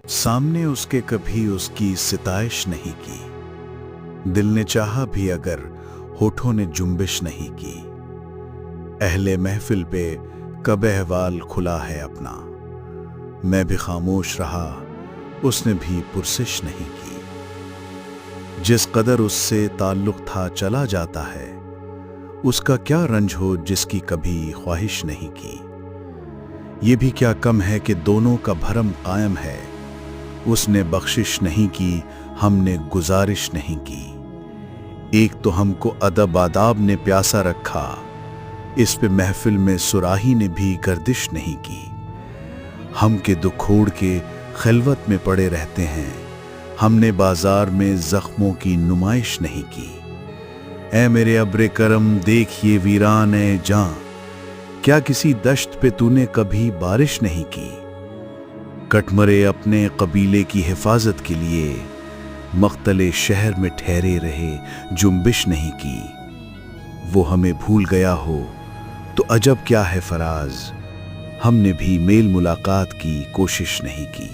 सामने उसके कभी उसकी सिताइश नहीं की, दिल ने चाहा भी अगर होठों ने जुम्बिश नहीं की। अहले महफिल पे कब अहवाल खुला है अपना, मैं भी खामोश रहा, उसने भी पुरसिश नहीं की। जिस कदर उससे ताल्लुक था चला जाता है, उसका क्या रंज हो जिसकी कभी ख्वाहिश नहीं की। ये भी क्या कम है कि दोनों का भरम कायम है, उसने बख्शिश नहीं की, हमने गुजारिश नहीं की। एक तो हमको अदब आदाब ने प्यासा रखा, इस पे महफिल में सुराही ने भी गर्दिश नहीं की। हम के दुखोड़ के खिलवत में पड़े रहते हैं, हमने बाजार में जख्मों की नुमाइश नहीं की। ऐ मेरे अब्रे करम देख ये वीरान है जां, क्या किसी दश्त पे तूने कभी बारिश नहीं की। कटमरे अपने कबीले की हिफाजत के लिए मख्तले शहर में ठहरे रहे, जुम्बिश नहीं की। वो हमें भूल गया हो तो अजब क्या है फराज, हमने भी मेल मुलाकात की कोशिश नहीं की।